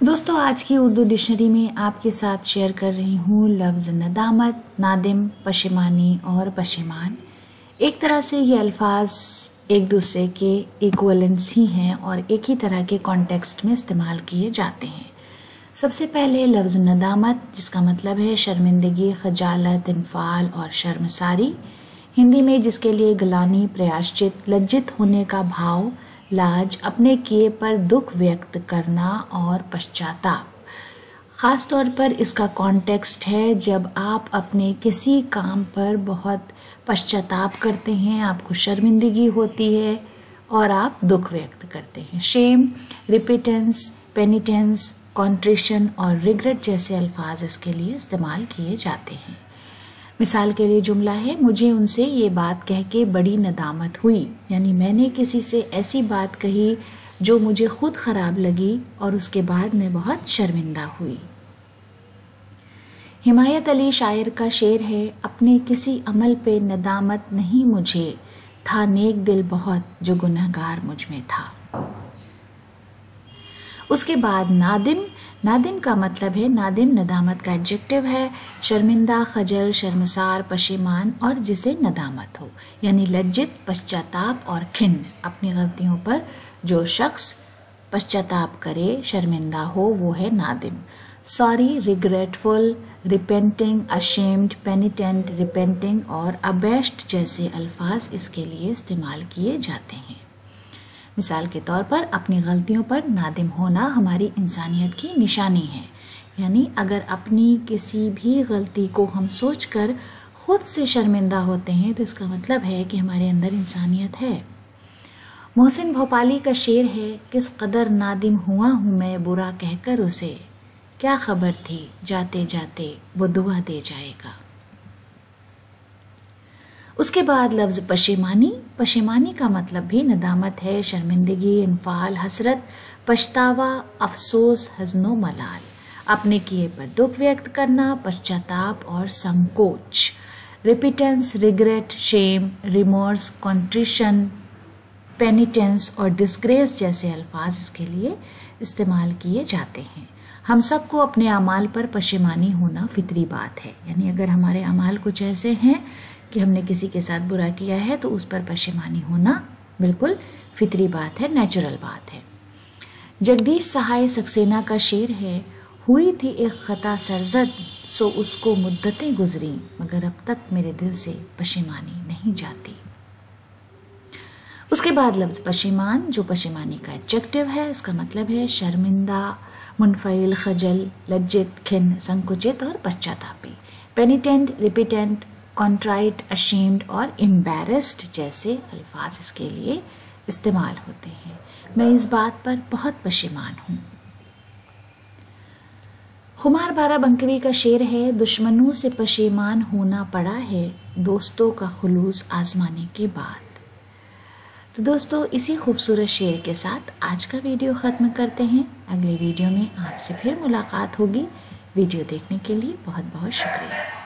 दोस्तों, आज की उर्दू डिक्शनरी में आपके साथ शेयर कर रही हूँ लफ्ज़ नदामत, नादिम, पशेमानी और पशेमान। एक तरह से ये अल्फाज एक दूसरे के इक्वलेंट्स ही हैं और एक ही तरह के कॉन्टेक्स्ट में इस्तेमाल किए जाते हैं। सबसे पहले लफ्ज़ नदामत, जिसका मतलब है शर्मिंदगी, खजालत, इन्फाल और शर्मसारी। हिंदी में जिसके लिए गलानी, प्रयाश्चित, लज्जित होने का भाव, लाज, अपने किए पर दुख व्यक्त करना और पश्चाताप। ख़ास तौर पर इसका कॉन्टेक्स्ट है जब आप अपने किसी काम पर बहुत पश्चाताप करते हैं, आपको शर्मिंदगी होती है और आप दुख व्यक्त करते हैं। शेम, रिपिटेंस, पेनिटेंस, कॉन्ट्रिशन और रिग्रेट जैसे अल्फाज इसके लिए इस्तेमाल किए जाते हैं। मिसाल के लिए जुमला है, मुझे उनसे ये बात कह के बड़ी नदामत हुई, यानी मैंने किसी से ऐसी बात कही जो मुझे खुद खराब लगी और उसके बाद मैं बहुत शर्मिंदा हुई। हिमायत अली शायर का शेर है, अपने किसी अमल पे नदामत नहीं मुझे, था नेक दिल बहुत जो गुनहगार मुझ में था। उसके बाद नादिम। नादिम का मतलब है, नादिम नदामत का एडजेक्टिव है, शर्मिंदा, खजल, शर्मसार, पशेमान और जिसे नदामत हो, यानी लज्जित, पश्चाताप और खिन्न। अपनी गलतियों पर जो शख्स पश्चाताप करे, शर्मिंदा हो, वो है नादिम। Sorry, regretful, repenting, ashamed, penitent, repenting और अबेश्ड जैसे अल्फाज इसके लिए इस्तेमाल किए जाते हैं। मिसाल के तौर पर, अपनी गलतियों पर नादिम होना हमारी इंसानियत की निशानी है, यानी अगर अपनी किसी भी गलती को हम सोचकर खुद से शर्मिंदा होते हैं तो इसका मतलब है कि हमारे अंदर इंसानियत है। मोहसिन भोपाली का शेर है, किस कदर नादिम हुआ हूँ मैं बुरा कहकर उसे, क्या खबर थी जाते जाते वो दुआ दे जाएगा। उसके बाद लफ्ज़ पशेमानी। पशेमानी का मतलब भी नदामत है, शर्मिंदगी, इन्फाल, हसरत, पछतावा, अफसोस, हज़्नो मलाल। अपने किए पर दुख व्यक्त करना, पश्चाताप और संकोच। रिपिटेंस, रिग्रेट, शेम, रिमोर्स, कॉन्ट्रिशन, पेनिटेंस और डिस्ग्रेस जैसे अल्फाज इसके लिए इस्तेमाल किए जाते हैं। हम सबको अपने अमाल पर पशेमानी होना फितरी बात है, यानी अगर हमारे अमाल कुछ ऐसे हैं कि हमने किसी के साथ बुरा किया है तो उस पर पशेमानी होना बिल्कुल फितरी बात है, नेचुरल बात है। जगदीश सहाय सक्सेना का शेर है, हुई थी एक खता सरजद सो उसको मुद्दतें गुजरी, मगर अब तक मेरे दिल से पशेमानी नहीं जाती। उसके बाद लफ्ज़ पशेमान, जो पशेमानी का एडजेक्टिव है, इसका मतलब है शर्मिंदा, मुनफइल, खजल, लज्जित, खिन्न, संकुचित और पश्चातापी। पेनिटेंट, रिपिटेंट, कॉन्ट्राइट, अशेम्ड और एम्बैरेस्ड जैसे अल्फाज इसके लिए इस्तेमाल होते हैं। मैं इस बात पर बहुत पशेमान हूँ। खुमार बाराबंकवी का शेर है, दुश्मनों से पशेमान होना पड़ा है दोस्तों का खुलूस आजमाने के बाद। तो दोस्तों, इसी खूबसूरत शेर के साथ आज का वीडियो ख़त्म करते हैं। अगले वीडियो में आपसे फिर मुलाकात होगी। वीडियो देखने के लिए बहुत बहुत शुक्रिया।